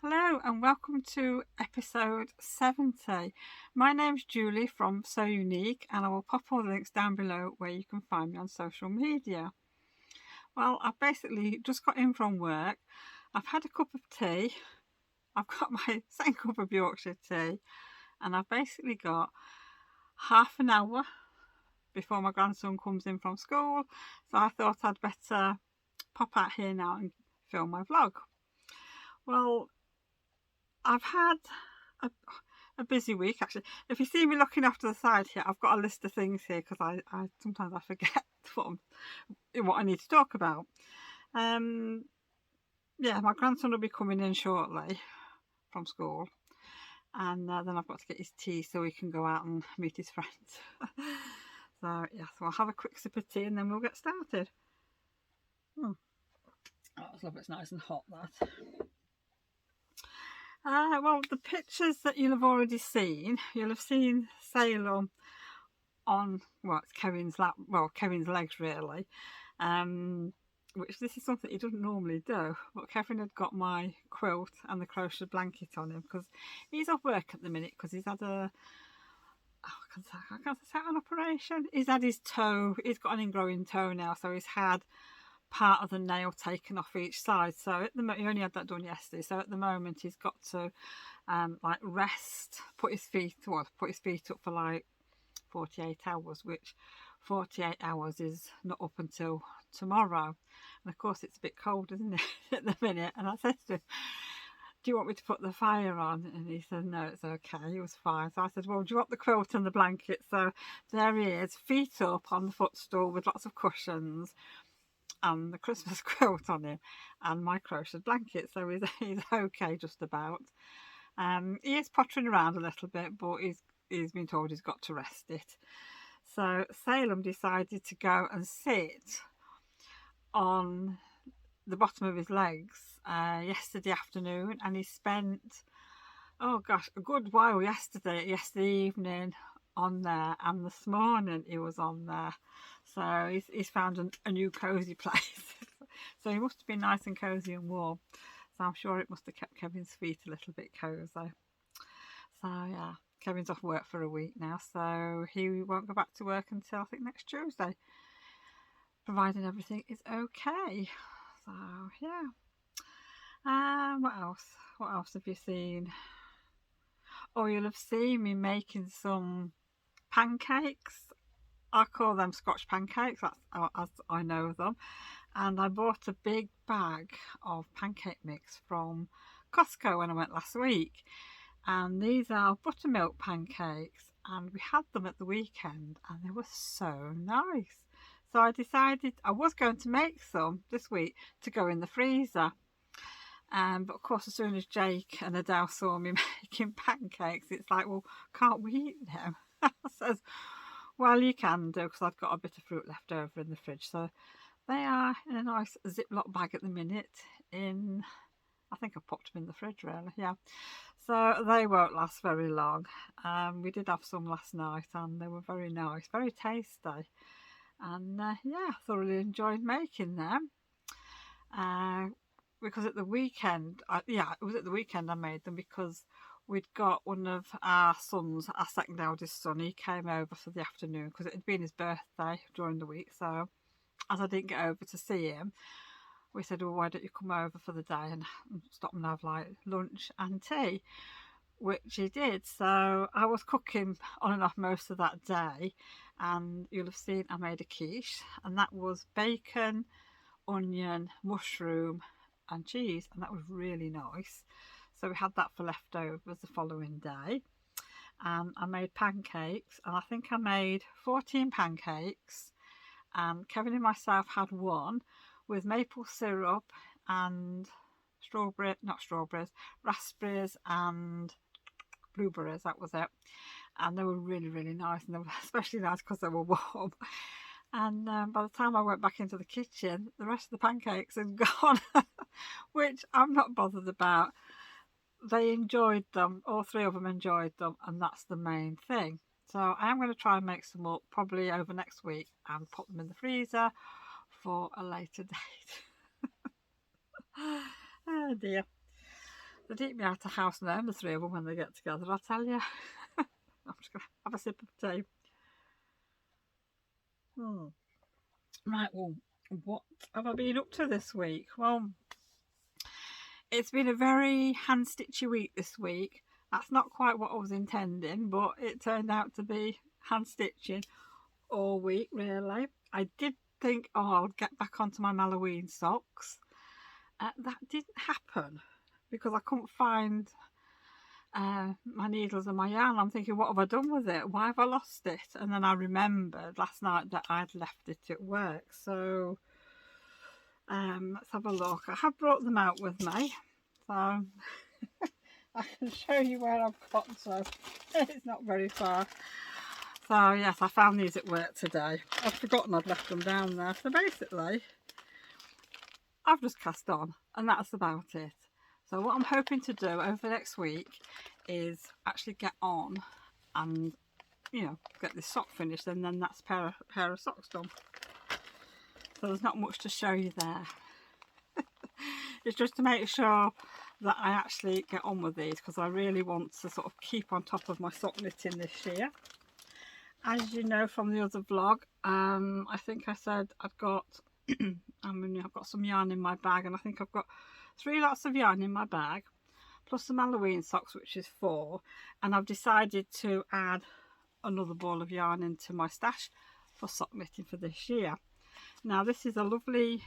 Hello and welcome to episode 70. My name's Julie from Sewunique and I will pop all the links down below where you can find me on social media. Well, I've basically just got in from work. I've had a cup of tea. I've got my second cup of Yorkshire tea and I've basically got half an hour before my grandson comes in from school. So I thought I'd better pop out here now and film my vlog. Well, I've had a busy week actually. If you see me looking off to the side here, I've got a list of things here because I sometimes I forget what I need to talk about. Yeah, my grandson will be coming in shortly from school, and then I've got to get his tea so he can go out and meet his friends. So yeah, so I'll have a quick sip of tea and then we'll get started. Oh, that's lovely. It's nice and hot, that. Well, the pictures that you'll have already seen, you'll have seen Salem on, well, it's Kevin's lap, well, Kevin's legs really, which this is something he doesn't normally do, but Kevin had got my quilt and the crochet blanket on him because he's off work at the minute because he's had I can't say an operation. He's had his toe, he's got an ingrowing toe now, so he's had part of the nail taken off each side. So at the moment, he only had that done yesterday. So at the moment, he's got to like rest, put his feet up for like 48 hours, which 48 hours is not up until tomorrow. And of course, it's a bit cold, isn't it, at the minute? And I said to him, do you want me to put the fire on? And he said, no, it's okay. He was fine. So I said, well, do you want the quilt and the blanket? So there he is, feet up on the footstool with lots of cushions and the Christmas quilt on him and my crochet blanket, so he's okay just about. He is pottering around a little bit, but he's been told he's got to rest it. So Salem decided to go and sit on the bottom of his legs yesterday afternoon, and he spent, oh gosh, a good while yesterday evening on there, and this morning he was on there. So he's found a new cosy place. So he must have been nice and cosy and warm. So I'm sure it must have kept Kevin's feet a little bit cosy. So yeah, Kevin's off work for a week now, so he won't go back to work until I think next Tuesday, providing everything is okay. So yeah. What else? What else have you seen? Oh, you'll have seen me making some pancakes. I call them Scotch pancakes, that's as I know them. And I bought a big bag of pancake mix from Costco when I went last week. And these are buttermilk pancakes. And we had them at the weekend and they were so nice. So I decided I was going to make some this week to go in the freezer. But of course, as soon as Jake and Adele saw me making pancakes, it's like, well, can't we eat them? I says, well, you can do, because I've got a bit of fruit left over in the fridge. So they are in a nice Ziploc bag at the minute. I think I popped them in the fridge, really. Yeah. So they won't last very long. We did have some last night, and they were very nice, very tasty. And yeah, thoroughly enjoyed making them. Because at the weekend, it was at the weekend I made them because we'd got one of our sons, our second eldest son, he came over for the afternoon because it had been his birthday during the week. So as I didn't get over to see him, we said, well, why don't you come over for the day and stop and have like lunch and tea, which he did. So I was cooking on and off most of that day, and you'll have seen I made a quiche, and that was bacon, onion, mushroom and cheese, and that was really nice. So we had that for leftovers the following day. And I made pancakes, and I think I made 14 pancakes, and Kevin and myself had one with maple syrup and raspberries and blueberries, that was it. And they were really, really nice, and they were especially nice because they were warm. And by the time I went back into the kitchen, the rest of the pancakes had gone, which I'm not bothered about. They enjoyed them, all three of them enjoyed them, and that's the main thing. So I am going to try and make some up probably over next week and put them in the freezer for a later date. Oh dear. They'd eat me out of house now, the three of them, when they get together, I'll tell you. I'm just going to have a sip of tea. Right, well, what have I been up to this week? Well, it's been a very hand-stitchy week this week. That's not quite what I was intending, but it turned out to be hand-stitching all week, really. I did think, oh, I'll get back onto my Halloween socks. That didn't happen because I couldn't find my needles and my yarn. I'm thinking, what have I done with it? Why have I lost it? And then I remembered last night that I'd left it at work. So let's have a look. I have brought them out with me, so I can show you where I've got, so it's not very far. So yes, I found these at work today. I'd forgotten I'd left them down there. So basically, I've just cast on, and that's about it. So what I'm hoping to do over the next week is actually get on and, you know, get this sock finished, and then that's a pair of socks done. So there's not much to show you there. It's just to make sure that I actually get on with these, because I really want to sort of keep on top of my sock knitting this year. As you know from the other vlog, I think I said I've got I've got some yarn in my bag, and I think I've got 3 lots of yarn in my bag, plus some Halloween socks, which is 4, and I've decided to add another ball of yarn into my stash for sock knitting for this year. Now this is a lovely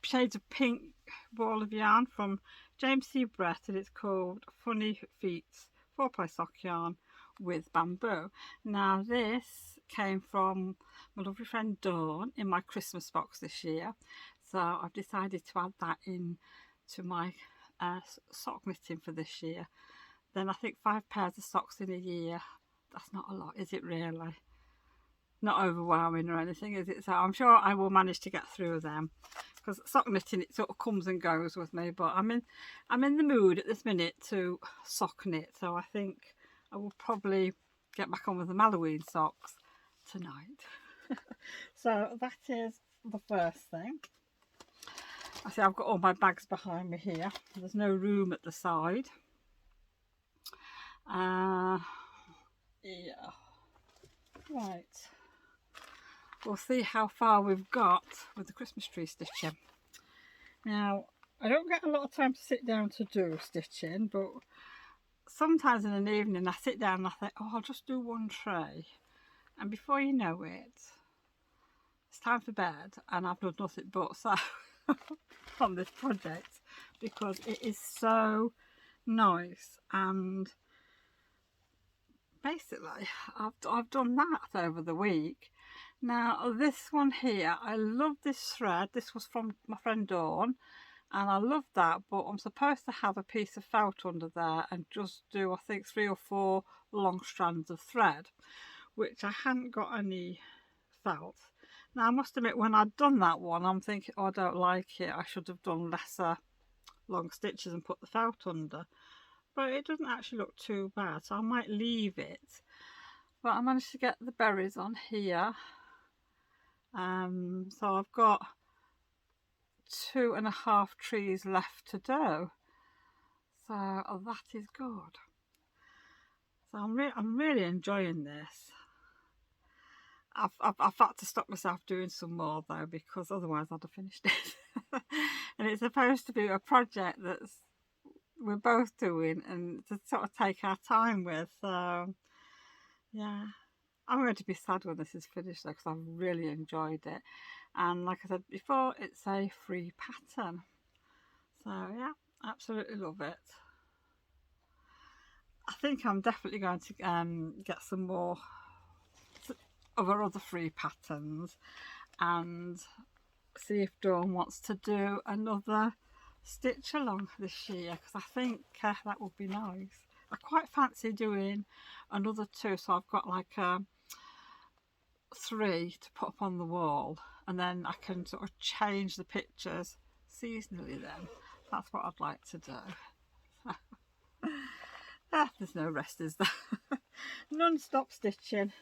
shades of pink ball of yarn from James C. Brett, and it's called Funny Feets 4-ply sock yarn with bamboo. Now this came from my lovely friend Dawn in my Christmas box this year, so I've decided to add that in to my sock knitting for this year. Then I think 5 pairs of socks in a year, that's not a lot, is it really? Not overwhelming or anything, is it? So I'm sure I will manage to get through them, because sock knitting, it sort of comes and goes with me, but I'm in the mood at this minute to sock knit, so I think I will probably get back on with the Halloween socks tonight. So that is the first thing. I see I've got all my bags behind me here. There's no room at the side. Yeah. Right. We'll see how far we've got with the Christmas tree stitching. Now, I don't get a lot of time to sit down to do stitching, but sometimes in an evening I sit down and I think, oh, I'll just do one tray. And before you know it, it's time for bed, and I've done nothing but so on this project, because it is so nice. And basically I've done that over the week. Now this one here, I love this thread. This was from my friend Dawn, and I love that, but I'm supposed to have a piece of felt under there and just do, I think, 3 or 4 long strands of thread, which I hadn't got any felt. Now I must admit, when I'd done that one, I'm thinking, oh, I don't like it, I should have done lesser long stitches and put the felt under, but it doesn't actually look too bad, so I might leave it. But I managed to get the berries on here, so I've got 2.5 trees left to do, so that is good. So I'm really enjoying this. I've had to stop myself doing some more though, because otherwise I'd have finished it. And it's supposed to be a project that's we're both doing and to sort of take our time with. So yeah, I'm going to be sad when this is finished though, because I've really enjoyed it. And like I said before, it's a free pattern. So yeah, absolutely love it. I think I'm definitely going to get some more of our other free patterns and see if Dawn wants to do another stitch along this year, because I think that would be nice. I quite fancy doing another 2, so I've got like 3 to put up on the wall, and then I can sort of change the pictures seasonally then. That's what I'd like to do. There's no rest, is there? Non-stop stitching.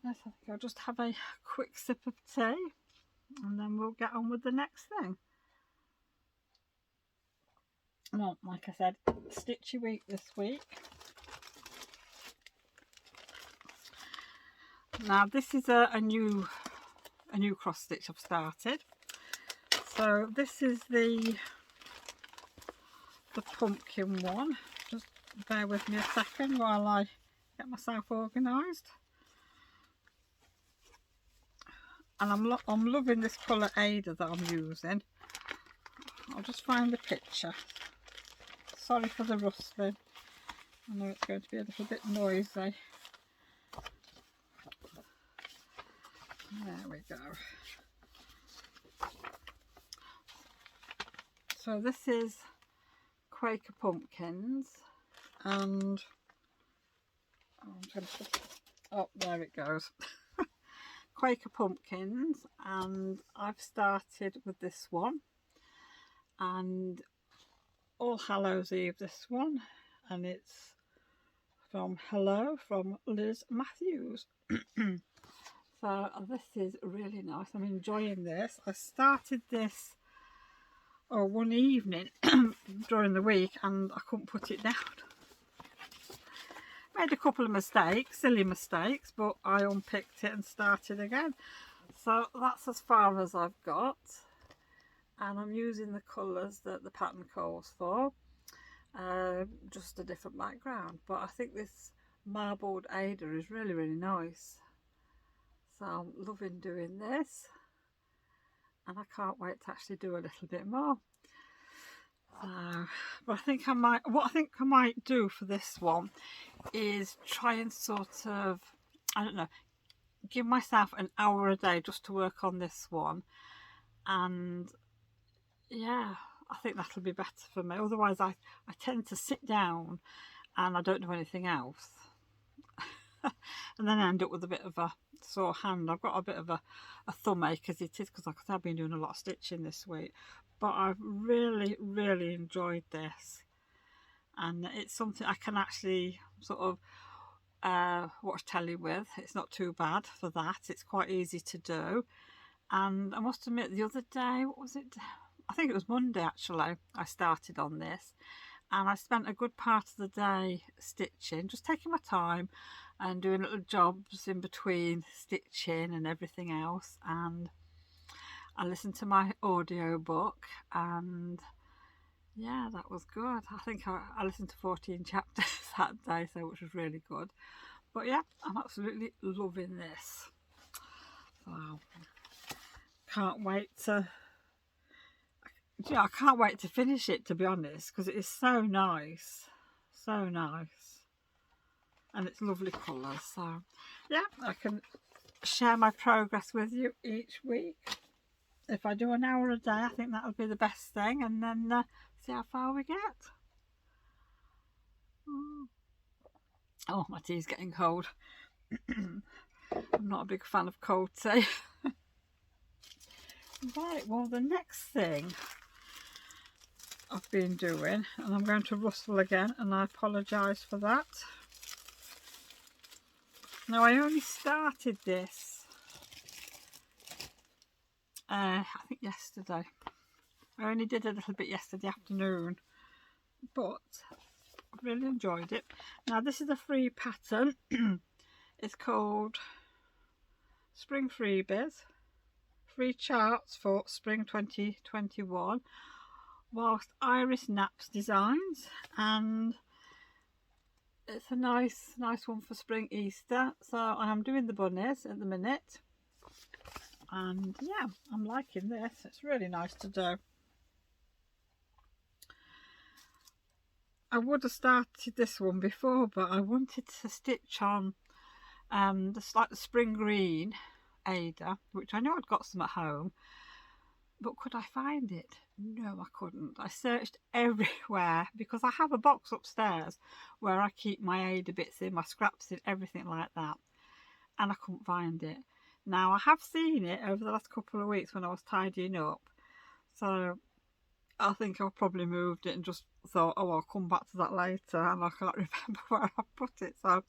I think I'll just have a quick sip of tea, and then we'll get on with the next thing. well, like I said, stitchy week this week. Now this is a new cross stitch I've started. So this is the pumpkin one. Just bear with me a second while I get myself organised. And I'm loving this colour Ada that I'm using. I'll just find the picture. Sorry for the rustling. I know it's going to be a little bit noisy. There we go. So this is Quaker Pumpkins, and oh, there it goes. Quaker Pumpkins, and I've started with this one, and All Hallows Eve this one, and it's from Hello from Liz Matthews. So this is really nice. I'm enjoying this. I started this one evening during the week and I couldn't put it down. Made a couple of mistakes, silly mistakes, but I unpicked it and started again. So that's as far as I've got, and I'm using the colours that the pattern calls for, just a different background. But I think this marbled Ada is really, really nice. So I'm loving doing this, and I can't wait to actually do a little bit more. But I think what I think I might do for this one is try and sort of, I don't know, give myself an hour a day just to work on this one, and yeah, I think that'll be better for me. Otherwise I tend to sit down and I don't do anything else. And then I end up with a bit of a sore hand. I've got a bit of a thumb ache as it is, because like I said, I've been doing a lot of stitching this week. But I've really, really enjoyed this, and it's something I can actually sort of watch telly with. It's not too bad for that. It's quite easy to do. And I must admit, the other day, what was it? I think it was Monday actually, I started on this, and I spent a good part of the day stitching, just taking my time and doing little jobs in between stitching and everything else. And I listened to my audio book, and yeah, that was good. I think I listened to 14 chapters that day, so which was really good. But yeah, I'm absolutely loving this. Wow, can't wait to. Yeah, I can't wait to finish it, to be honest, because it is so nice, and it's lovely colours. So yeah, I can share my progress with you each week. If I do an hour a day, I think that'll be the best thing, and then see how far we get. Oh, my tea's getting cold. I'm not a big fan of cold tea. Right, well, the next thing I've been doing, and I'm going to rustle again, and I apologise for that. Now, I only started this I think yesterday. I only did a little bit yesterday afternoon, but I really enjoyed it. Now this is a free pattern. It's called Spring Freebies, free charts for Spring 2021, whilst Iris Knapp's designs, and it's a nice one for spring Easter. So I'm doing the bunnies at the minute, and yeah, I'm liking this. It's really nice to do. I would have started this one before, but I wanted to stitch on the spring green Ada, which I know I'd got some at home, but could I find it? No, I couldn't. I searched everywhere, because I have a box upstairs where I keep my Ada bits in, my scraps in, everything like that, and I couldn't find it. Now, I have seen it over the last couple of weeks when I was tidying up, so I think I've probably moved it and just thought, oh, I'll come back to that later, and I can't remember where I put it, so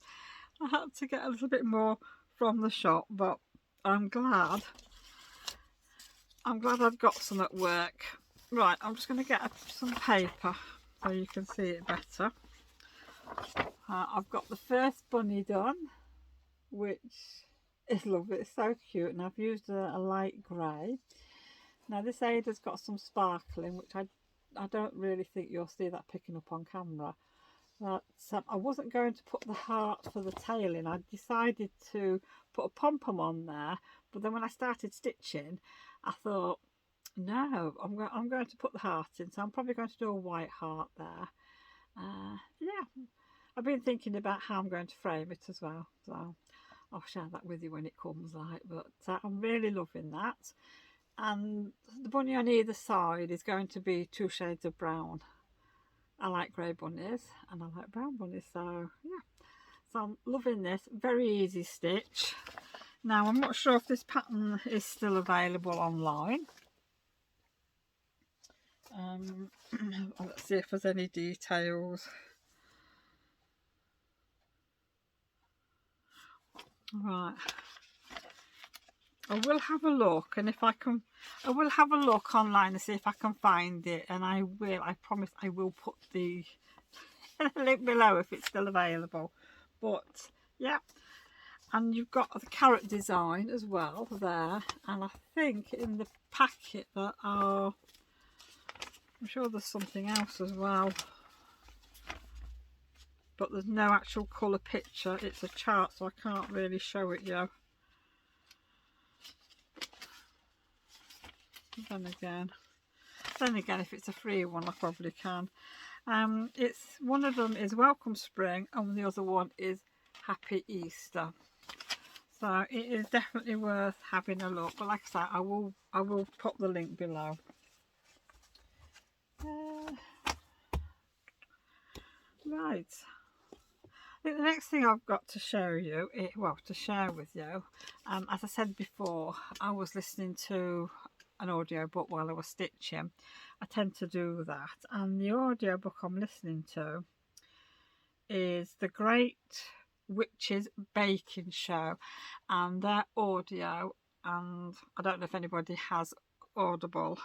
I had to get a little bit more from the shop. But I'm glad I've got some at work. Right, I'm just going to get some paper so you can see it better. I've got the first bunny done, which is lovely. It's so cute, and I've used a light grey. Now this Ada's got some sparkling, which I don't really think you'll see that picking up on camera. But I wasn't going to put the heart for the tail in. I decided to put a pom-pom on there, but then when I started stitching, I thought, no, I'm going to put the heart in, so I'm probably going to do a white heart there. Yeah, I've been thinking about how I'm going to frame it as well, so I'll share that with you when it comes, like. But I'm really loving that. And the bunny on either side is going to be 2 shades of brown. I like grey bunnies and I like brown bunnies, so yeah. So I'm loving this. Very easy stitch. Now I'm not sure if this pattern is still available online. Let's see if there's any details. Right. I will have a look, and if I can, I will have a look online to see if I can find it, and I promise I will put the link below if it's still available. But yeah, and you've got the carrot design as well there, and I think in the packet that are, I'm sure there's something else as well, but there's no actual colour picture. It's a chart, so I can't really show it you. Then again, if it's a free one, I probably can. It's one of them is Welcome Spring, and the other one is Happy Easter. So it is definitely worth having a look. But like I said, I will pop the link below. Right. I think the next thing I've got to show you, to share with you, as I said before, I was listening to an audio book while I was stitching. I tend to do that, and the audio book I'm listening to is The Great Witches Baking Show, and their audio, and I don't know if anybody has Audible,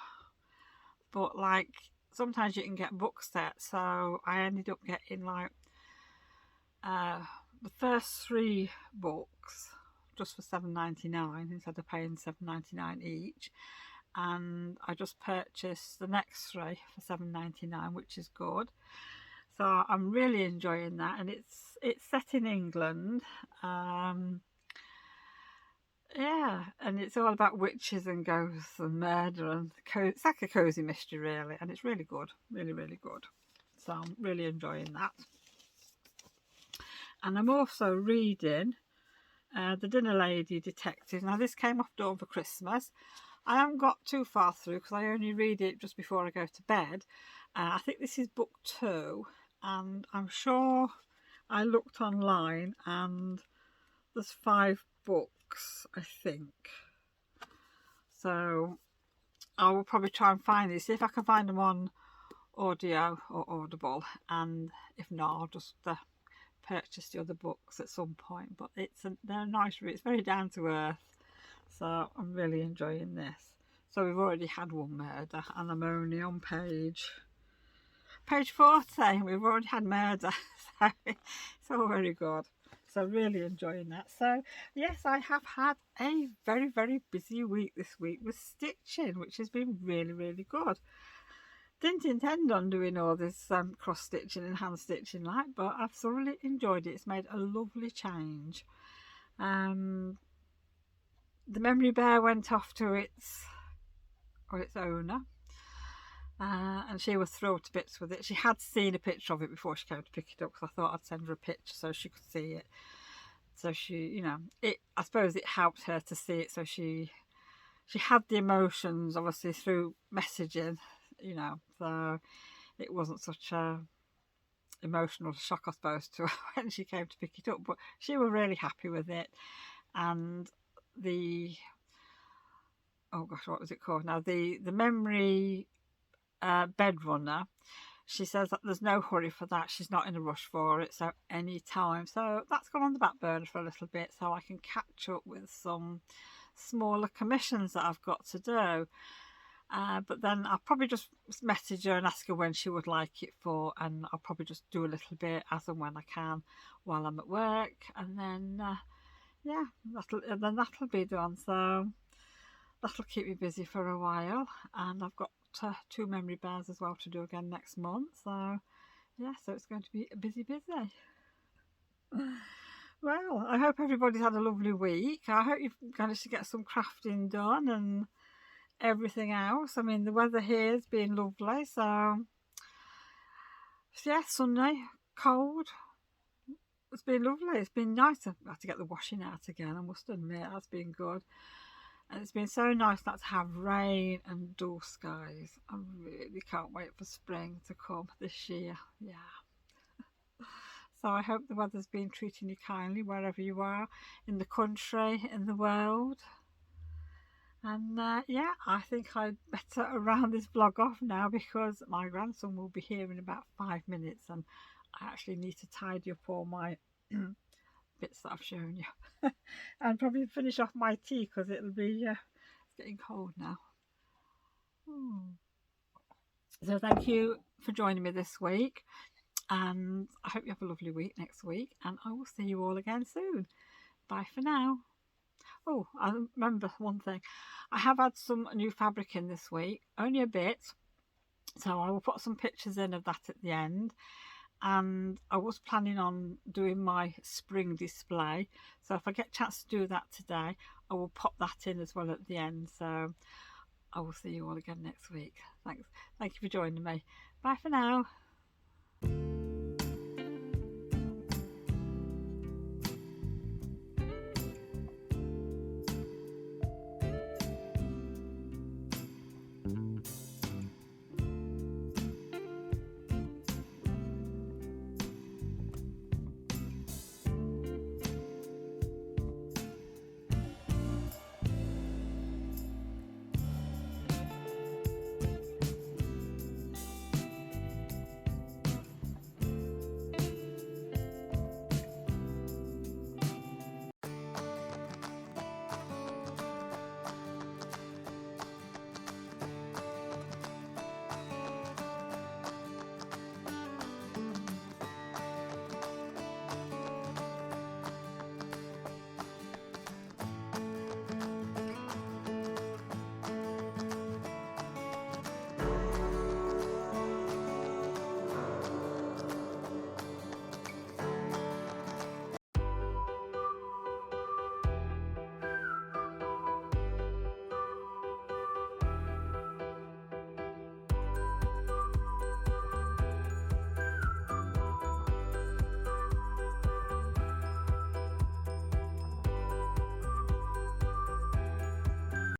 but like sometimes you can get book sets, so I ended up getting like the first 3 books just for $7.99 instead of paying $7.99 each, and I just purchased the next 3 for $7.99, which is good. So I'm really enjoying that, and it's set in England. Yeah, and it's all about witches and ghosts and murder, and it's like a cozy mystery really, and it's really good, really good. So I'm really enjoying that. And I'm also reading The Dinner Lady Detective. Now this came off Dawn for Christmas. I haven't got too far through because I only read it just before I go to bed. I think this is book 2, and I'm sure I looked online and there's 5 books, I think. So I will probably try and find these, see if I can find them on audio or Audible, and if not, I'll just purchase the other books at some point. But they're a nice read. It's very down to earth, so I'm really enjoying this. So we've already had one murder, and I'm only on page 40. We've already had murder, so it's all very good. So really enjoying that. So yes, I have had a very busy week this week with stitching, which has been really good. Didn't intend on doing all this cross stitching and hand stitching but I've thoroughly enjoyed it. It's made a lovely change. The memory bear went off to its owner, and she was thrilled to bits with it. She had seen a picture of it before she came to pick it up, because I thought I'd send her a picture so she could see it. So she, I suppose it helped her to see it, so she had the emotions obviously through messaging, so it wasn't such a emotional shock, I suppose, to her when she came to pick it up. But she was really happy with it. And what was it called now? The memory bed runner, she says that there's no hurry for that. She's not in a rush for it, so any time. So that's gone on the back burner for a little bit, so I can catch up with some smaller commissions that I've got to do. But then I'll probably just message her and ask her when she would like it for, and I'll probably just do a little bit as and when I can while I'm at work, and then yeah, that'll be done. So that'll keep me busy for a while, and I've got 2 memory bears as well to do again next month. So yeah, so it's going to be busy. Well, I hope everybody's had a lovely week. I hope you've managed to get some crafting done and everything else. I mean, the weather here has been lovely, so yeah, sunny, cold. It's been lovely. It's been nice. I've had to get the washing out again, I must admit. That's been good. And it's been so nice not to have rain and dull skies. I really can't wait for spring to come this year. Yeah. So I hope the weather's been treating you kindly wherever you are, in the country, in the world. And yeah, I think I'd better round this vlog off now, because my grandson will be here in about 5 minutes, and I actually need to tidy up all my bits that I've shown you and probably finish off my tea, because it'll be it's getting cold now. So thank you for joining me this week, and I hope you have a lovely week next week, and I will see you all again soon. Bye for now. Oh, I remember one thing. I have had some new fabric in this week, only a bit, so I will put some pictures in of that at the end. And I was planning on doing my spring display, so if I get a chance to do that today, I will pop that in as well at the end. So I will see you all again next week. Thank you for joining me. Bye for now.